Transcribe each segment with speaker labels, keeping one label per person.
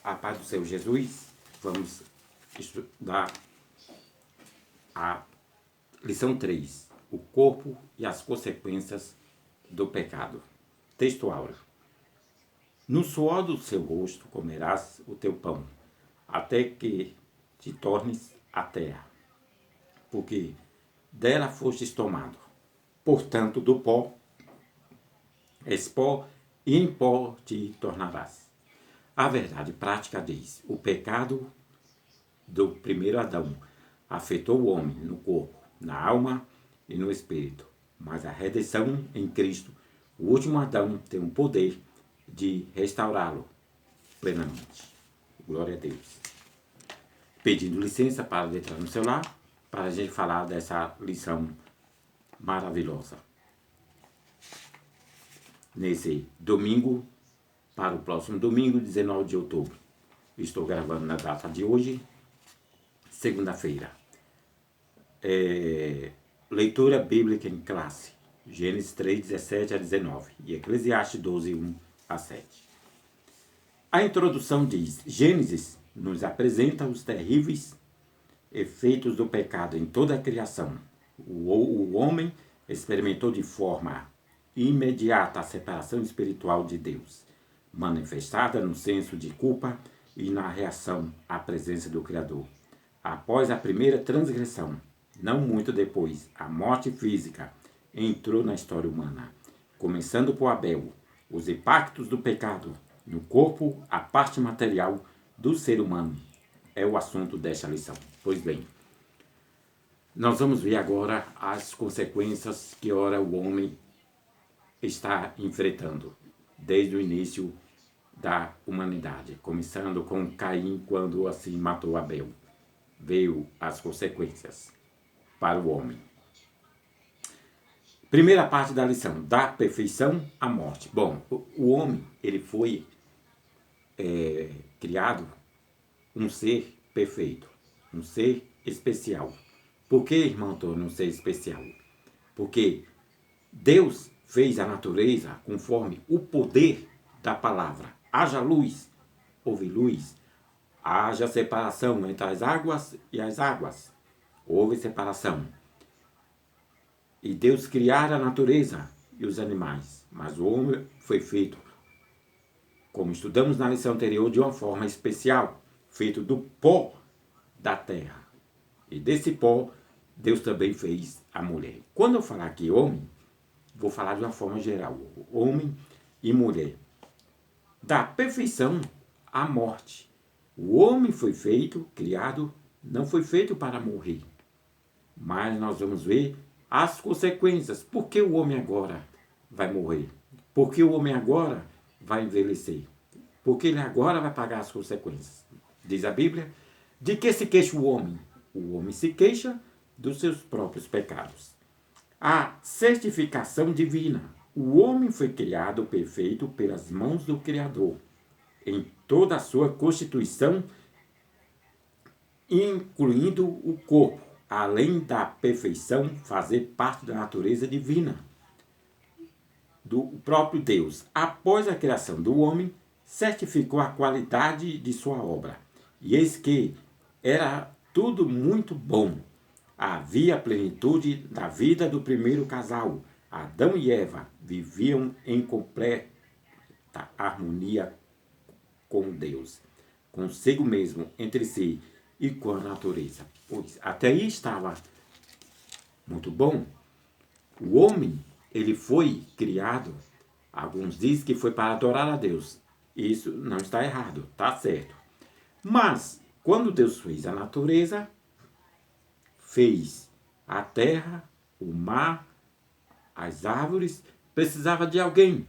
Speaker 1: A paz do Senhor Jesus, vamos estudar a lição 3, o corpo e as consequências do pecado. Texto áureo. No suor do seu rosto comerás o teu pão, até que te tornes a terra, porque dela fostes tomado. Portanto, do pó és pó, e em pó te tornarás. A verdade prática diz: o pecado do primeiro Adão afetou o homem no corpo, na alma e no espírito. Mas a redenção em Cristo, o último Adão, tem o poder de restaurá-lo plenamente. Glória a Deus. Pedindo licença para entrar no celular, para a gente falar dessa lição maravilhosa. Nesse domingo, para o próximo domingo, 19 de outubro. Estou gravando na data de hoje, segunda-feira. Leitura bíblica em classe. Gênesis 3, 17 a 19 e Eclesiastes 12, 1 a 7. A introdução diz: Gênesis nos apresenta os terríveis efeitos do pecado em toda a criação. O homem experimentou de forma imediata a separação espiritual de Deus, manifestada no senso de culpa e na reação à presença do Criador. Após a primeira transgressão, não muito depois, a morte física entrou na história humana, começando por Abel. Os impactos do pecado no corpo, a parte material do ser humano, é o assunto desta lição. Pois bem, nós vamos ver agora as consequências que ora o homem está enfrentando desde o início da humanidade, começando com Caim, quando assim matou Abel. Veio as consequências para o homem. Primeira parte da lição: da perfeição à morte. Bom, o homem, ele foi criado um ser perfeito, um ser especial. Por que, irmão Antônio, um ser especial? Porque Deus fez a natureza conforme o poder da palavra. Haja luz, houve luz. Haja separação entre as águas e as águas. Houve separação. E Deus criara a natureza e os animais. Mas o homem foi feito, como estudamos na lição anterior, de uma forma especial, feito do pó da terra. E desse pó, Deus também fez a mulher. Quando eu falar aqui homem, vou falar de uma forma geral. Homem e mulher. Da perfeição à morte. O homem foi feito, criado, não foi feito para morrer. Mas nós vamos ver as consequências. Por que o homem agora vai morrer? Por que o homem agora vai envelhecer? Porque ele agora vai pagar as consequências. Diz a Bíblia: de que se queixa o homem? O homem se queixa dos seus próprios pecados. A certificação divina. O homem foi criado perfeito pelas mãos do Criador, em toda a sua constituição, incluindo o corpo, além da perfeição, fazer parte da natureza divina do próprio Deus. Após a criação do homem, certificou a qualidade de sua obra. E eis que era tudo muito bom. Havia plenitude da vida do primeiro casal. Adão e Eva viviam em completa harmonia com Deus, consigo mesmo, entre si e com a natureza. Pois até aí estava muito bom. O homem, ele foi criado, alguns dizem que foi para adorar a Deus. Isso não está errado, está certo. Mas, quando Deus fez a natureza, fez a terra, o mar, as árvores, precisava de alguém.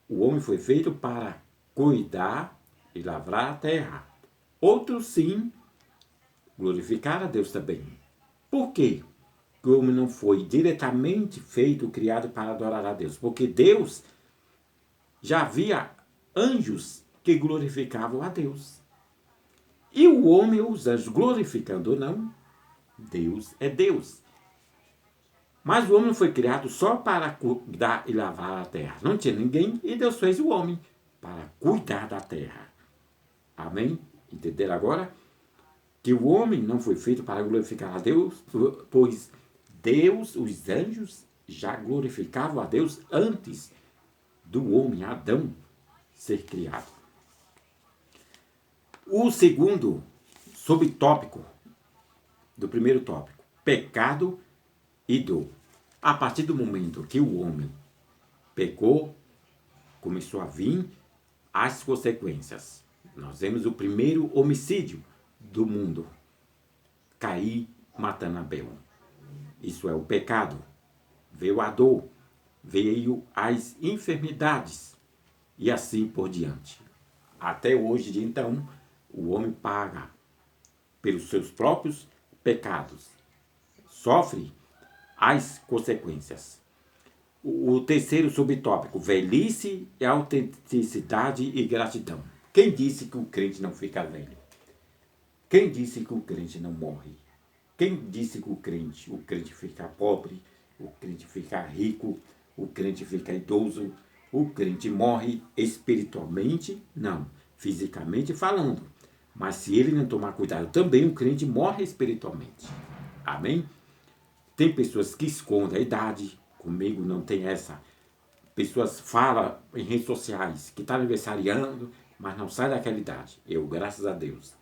Speaker 1: O homem foi feito para cuidar e lavrar a terra. Outros sim, glorificar a Deus também. Por quê? Que o homem não foi diretamente feito, criado para adorar a Deus? Porque Deus já havia anjos que glorificavam a Deus. E o homem, os anjos, glorificando ou não, Deus é Deus. Mas o homem foi criado só para cuidar e lavar a terra. Não tinha ninguém e Deus fez o homem para cuidar da terra. Amém? Entenderam agora? Que o homem não foi feito para glorificar a Deus, pois Deus, os anjos, já glorificavam a Deus antes do homem, Adão, ser criado. O segundo subtópico do primeiro tópico, pecado e dor. A partir do momento que o homem pecou, começou a vir as consequências. Nós vemos o primeiro homicídio do mundo, Caim matando Abel. Isso é o pecado. Veio a dor, veio as enfermidades e assim por diante. Até hoje, de então, o homem paga pelos seus próprios pecados. Sofre as consequências. O terceiro subtópico, velhice, autenticidade e gratidão. Quem disse que o crente não fica velho? Quem disse que o crente não morre? Quem disse que o crente fica pobre, o crente fica rico, o crente fica idoso, o crente morre espiritualmente? Não, fisicamente falando. Mas se ele não tomar cuidado também, o crente morre espiritualmente. Amém? Tem pessoas que escondem a idade, comigo não tem essa. Pessoas falam em redes sociais que está aniversariando, mas não sai daquela idade. Eu, graças a Deus,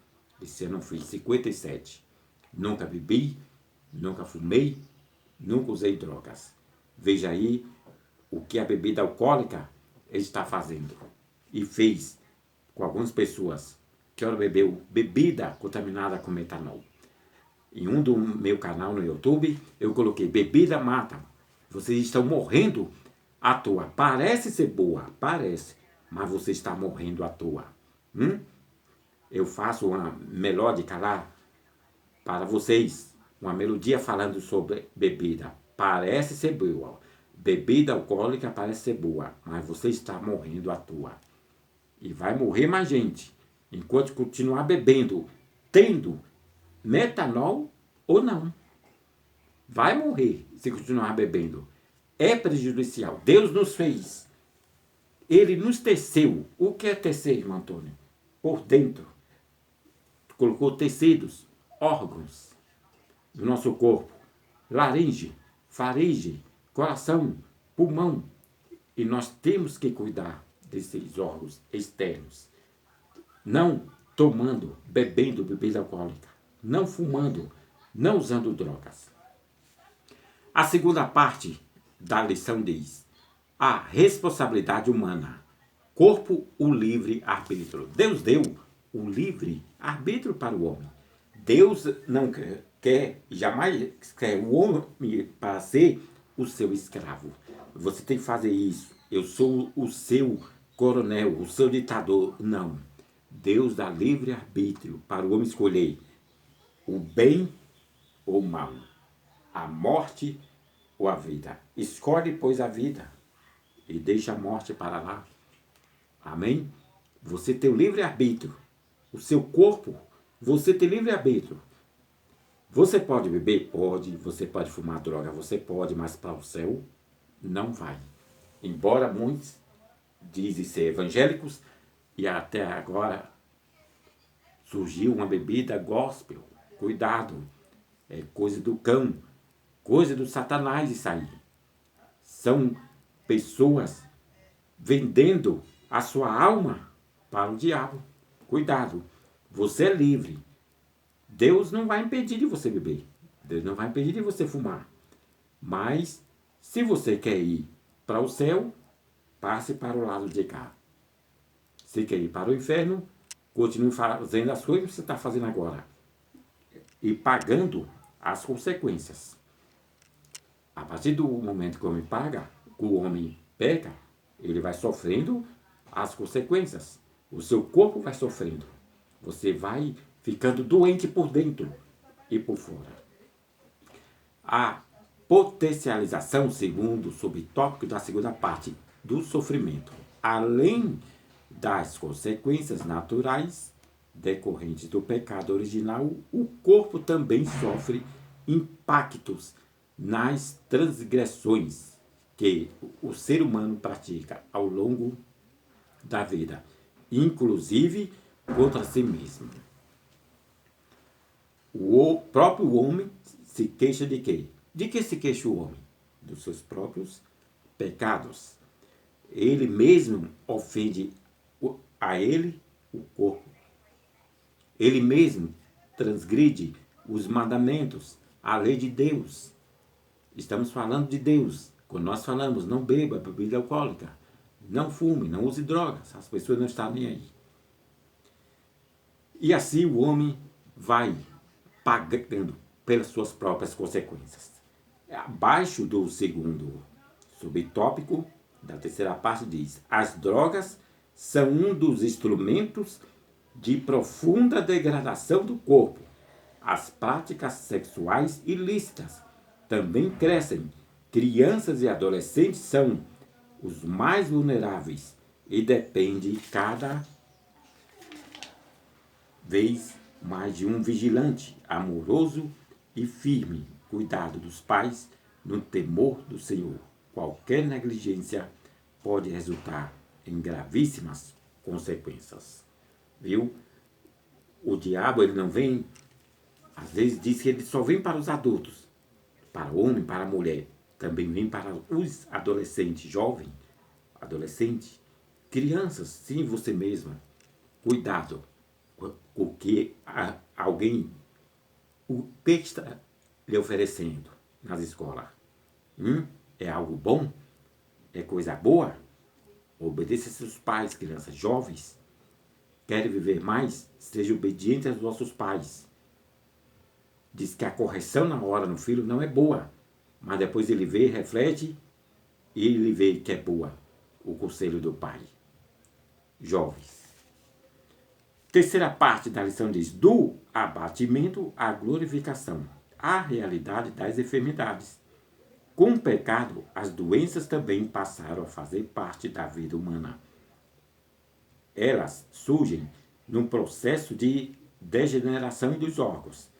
Speaker 1: esse ano eu fiz 57. Nunca bebi, nunca fumei, nunca usei drogas. Veja aí o que a bebida alcoólica está fazendo. E fez com algumas pessoas que bebeu bebida contaminada com metanol. Em um do meu canal no YouTube, eu coloquei bebida mata. Vocês estão morrendo à toa. Parece ser boa, parece, mas você está morrendo à toa. Eu faço uma melódica lá para vocês, uma melodia falando sobre bebida. Parece ser boa. Bebida alcoólica parece ser boa, mas você está morrendo à toa. E vai morrer mais gente, enquanto continuar bebendo, tendo metanol ou não. Vai morrer se continuar bebendo. É prejudicial. Deus nos fez. Ele nos teceu. O que é tecer, irmão Antônio? Por dentro. Colocou tecidos, órgãos do nosso corpo. Laringe, faringe, coração, pulmão. E nós temos que cuidar desses órgãos externos. Não tomando, bebendo bebida alcoólica. Não fumando, não usando drogas. A segunda parte da lição diz: a responsabilidade humana. Corpo, o livre-arbítrio. Deus deu o livre-arbítrio para o homem. Deus não quer, jamais quer o homem para ser o seu escravo. Você tem que fazer isso. Eu sou o seu coronel, o seu ditador. Não. Deus dá livre-arbítrio para o homem escolher o bem ou o mal, a morte ou a vida. Escolhe, pois, a vida e deixa a morte para lá. Amém? Você tem o livre-arbítrio. O seu corpo, você tem livre-arbítrio. Você pode beber? Pode. Você pode fumar droga? Você pode, mas para o céu não vai. Embora muitos dizem ser evangélicos e até agora surgiu uma bebida gospel. Cuidado. É coisa do cão. Coisa do Satanás isso aí. São pessoas vendendo a sua alma para o diabo. Cuidado. Você é livre. Deus não vai impedir de você beber. Deus não vai impedir de você fumar. Mas, se você quer ir para o céu, passe para o lado de cá. Se quer ir para o inferno, continue fazendo as coisas que você está fazendo agora. E pagando as consequências. A partir do momento que o homem paga, o homem peca, ele vai sofrendo as consequências. O seu corpo vai sofrendo. Você vai ficando doente por dentro e por fora. A potencialização, segundo o subtópico da segunda parte, do sofrimento. Além das consequências naturais decorrentes do pecado original, o corpo também sofre impactos nas transgressões que o ser humano pratica ao longo da vida, inclusive contra si mesmo. O próprio homem se queixa de quê? De que se queixa o homem? Dos seus próprios pecados. Ele mesmo ofende a ele o corpo. Ele mesmo transgride os mandamentos, a lei de Deus. Estamos falando de Deus. Quando nós falamos, não beba bebida alcoólica, não fume, não use drogas, as pessoas não estão nem aí. E assim o homem vai pagando pelas suas próprias consequências. Abaixo do segundo subtópico, da terceira parte, diz: as drogas são um dos instrumentos de profunda degradação do corpo. As práticas sexuais ilícitas também crescem. Crianças e adolescentes são os mais vulneráveis e depende cada vez mais de um vigilante, amoroso e firme cuidado dos pais no temor do Senhor. Qualquer negligência pode resultar em gravíssimas consequências. Viu? O diabo, ele não vem, às vezes diz que ele só vem para os adultos, para o homem, para a mulher. Também vem para os adolescentes, jovens, adolescentes, crianças, sim, você mesma. Cuidado, porque alguém, o que está lhe oferecendo nas escolas? É algo bom? É coisa boa? Obedeça a seus pais, crianças jovens. Querem viver mais? Seja obediente aos vossos pais. Diz que a correção na hora no filho não é boa, mas depois ele vê, reflete e ele vê que é boa o conselho do pai. Jovens. Terceira parte da lição diz: do abatimento à glorificação, a realidade das enfermidades. Com o pecado, as doenças também passaram a fazer parte da vida humana. Elas surgem num processo de degeneração dos órgãos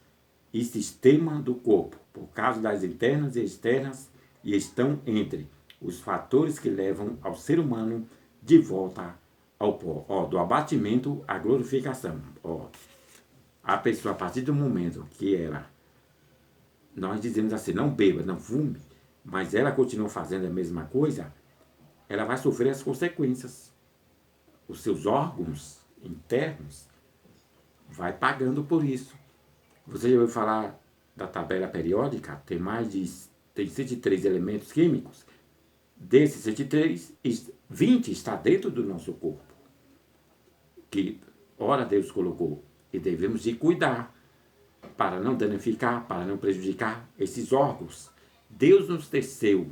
Speaker 1: e sistema do corpo, por causa das internas e externas, e estão entre os fatores que levam ao ser humano de volta ao pó. Do abatimento à glorificação. A pessoa, a partir do momento que nós dizemos assim, não beba, não fume, mas ela continua fazendo a mesma coisa, ela vai sofrer as consequências. Os seus órgãos internos vai pagando por isso. Você já ouviu falar da tabela periódica? Tem 103 elementos químicos. Desses 103, 20 está dentro do nosso corpo. Que, ora, Deus colocou. E devemos de cuidar para não danificar, para não prejudicar esses órgãos. Deus nos teceu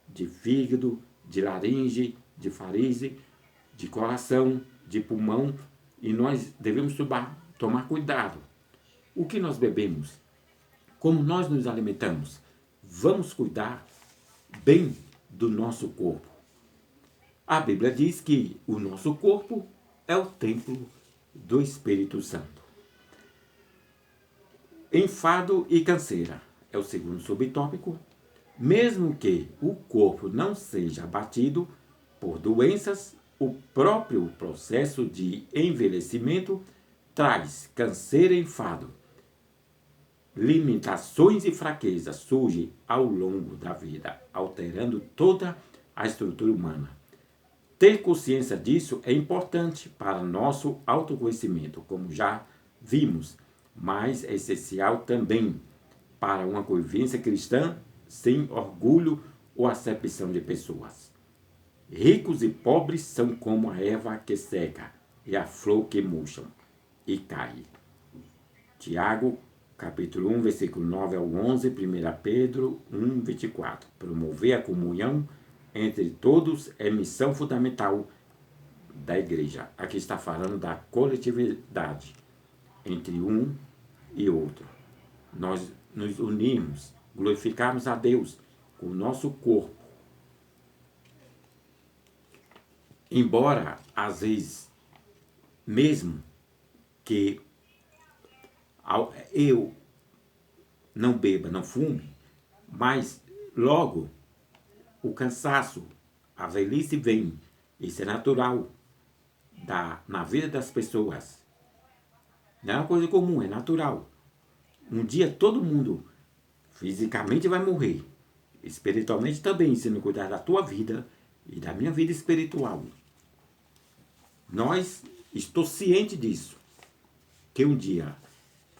Speaker 1: de fígado, de laringe, de faringe, de coração, de pulmão, e nós devemos tomar cuidado. O que nós bebemos? Como nós nos alimentamos? Vamos cuidar bem do nosso corpo. A Bíblia diz que o nosso corpo é o templo do Espírito Santo. Enfado e canseira é o segundo subtópico. Mesmo que o corpo não seja abatido por doenças, o próprio processo de envelhecimento traz canseira e enfado. Limitações e fraquezas surgem ao longo da vida, alterando toda a estrutura humana. Ter consciência disso é importante para nosso autoconhecimento, como já vimos, mas é essencial também para uma convivência cristã sem orgulho ou acepção de pessoas. Ricos e pobres são como a erva que seca e a flor que murcham e cai. Tiago, capítulo 1, versículo 9 ao 11, 1 Pedro 1, 24. Promover a comunhão entre todos é missão fundamental da igreja. Aqui está falando da coletividade entre um e outro. Nós nos unimos, glorificarmos a Deus com o nosso corpo. Embora, às vezes, mesmo que eu não beba, não fume, mas logo o cansaço, a velhice vem. Isso é natural na vida das pessoas. Não é uma coisa comum, é natural. Um dia todo mundo fisicamente vai morrer. Espiritualmente também, se não cuidar da tua vida e da minha vida espiritual. Estou ciente disso. Que um dia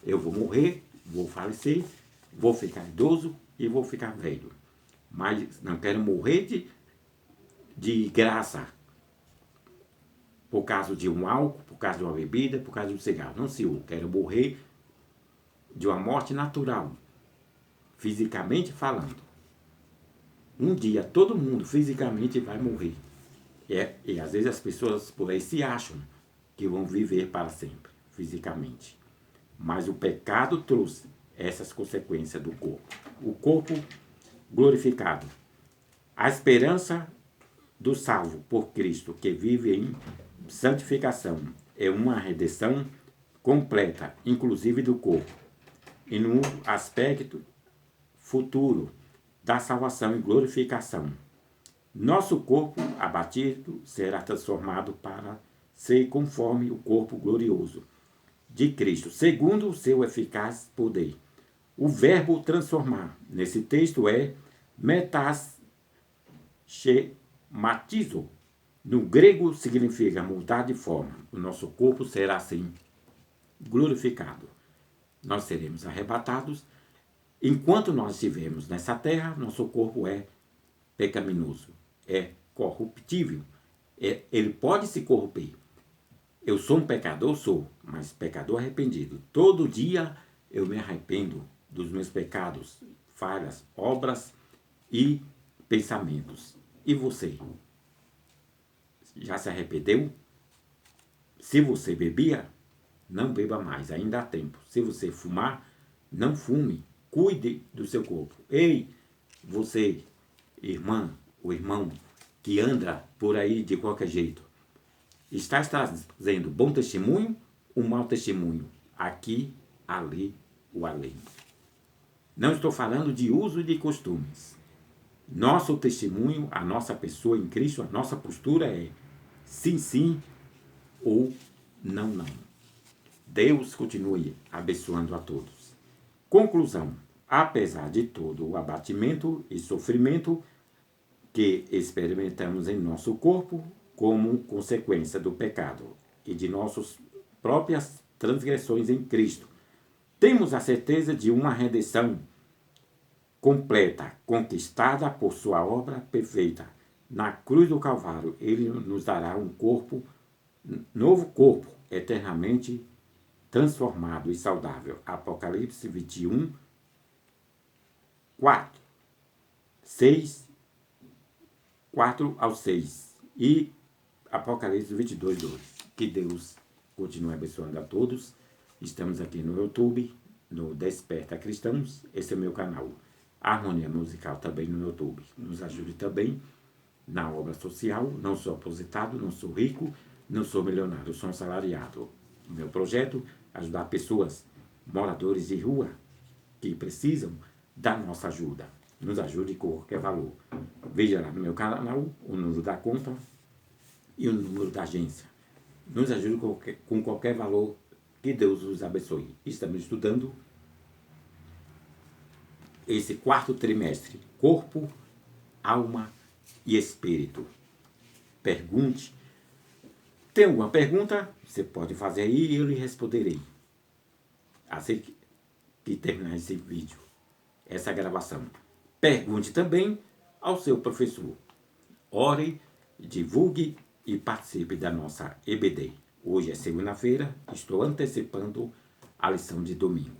Speaker 1: eu vou morrer, vou falecer, vou ficar idoso e vou ficar velho. Mas não quero morrer de graça. Por causa de um álcool, por causa de uma bebida, por causa de um cigarro. Não, senhor. Quero morrer de uma morte natural. Fisicamente falando. Um dia todo mundo fisicamente vai morrer. E às vezes as pessoas por aí se acham que vão viver para sempre, fisicamente. Mas o pecado trouxe essas consequências do corpo. O corpo glorificado. A esperança do salvo por Cristo, que vive em santificação, é uma redenção completa, inclusive do corpo. E no aspecto futuro da salvação e glorificação. Nosso corpo abatido será transformado para ser conforme o corpo glorioso de Cristo, segundo o seu eficaz poder. O verbo transformar, nesse texto, é metischematizo. No grego significa mudar de forma. O nosso corpo será assim glorificado. Nós seremos arrebatados. Enquanto nós estivermos nessa terra, nosso corpo é pecaminoso, é corruptível. Ele pode se corromper. Eu sou um pecador? Sou, mas pecador arrependido. Todo dia eu me arrependo dos meus pecados, falhas, obras e pensamentos. E você? Já se arrependeu? Se você bebia, não beba mais, ainda há tempo. Se você fumar, não fume. Cuide do seu corpo. Ei, você, irmã ou irmão, que anda por aí de qualquer jeito, está trazendo bom testemunho ou mau testemunho? Aqui, ali, o além. Não estou falando de uso de costumes. Nosso testemunho, a nossa pessoa em Cristo, a nossa postura é sim, sim ou não, não. Deus continue abençoando a todos. Conclusão. Apesar de todo o abatimento e sofrimento que experimentamos em nosso corpo como consequência do pecado e de nossas próprias transgressões em Cristo, temos a certeza de uma redenção completa, conquistada por sua obra perfeita. Na cruz do Calvário, ele nos dará um corpo, novo corpo, eternamente transformado e saudável. Apocalipse 21, 4, 6, 4 ao 6 e Apocalipse 22, 2. Que Deus continue abençoando a todos. Estamos aqui no YouTube, no Desperta Cristãos. Esse é o meu canal. Harmonia Musical também no YouTube. Nos ajude também na obra social. Não sou aposentado, não sou rico, não sou milionário, sou um salariado. O meu projeto é ajudar pessoas, moradores de rua, que precisam da nossa ajuda. Nos ajude com qualquer valor. Veja lá no meu canal o número da conta e o número da agência. Nos ajude com qualquer valor. Que Deus os abençoe. Estamos estudando esse 4º trimestre. Corpo, alma e espírito. Pergunte. Tem alguma pergunta? Você pode fazer aí e eu lhe responderei. Assim que terminar esse vídeo, essa gravação. Pergunte também ao seu professor. Ore, divulgue e participe da nossa EBD. Hoje é segunda-feira, estou antecipando a lição de domingo.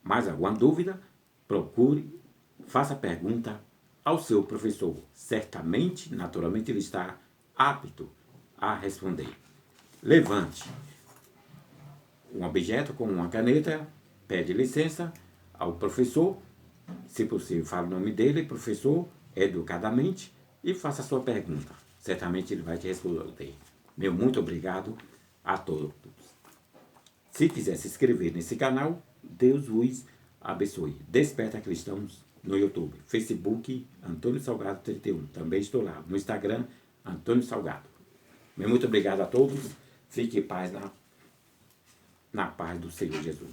Speaker 1: Mais alguma dúvida? Procure, faça pergunta ao seu professor. Certamente, naturalmente, ele está apto a responder. Levante um objeto com uma caneta, pede licença ao professor, se possível, fale o nome dele, professor, educadamente, e faça a sua pergunta. Certamente ele vai te responder. Meu muito obrigado a todos. Se quiser se inscrever nesse canal, Deus vos abençoe. Desperta Cristãos no YouTube, Facebook, Antônio Salgado 31. Também estou lá. No Instagram, Antônio Salgado. Meu muito obrigado a todos. Fique em paz na paz do Senhor Jesus.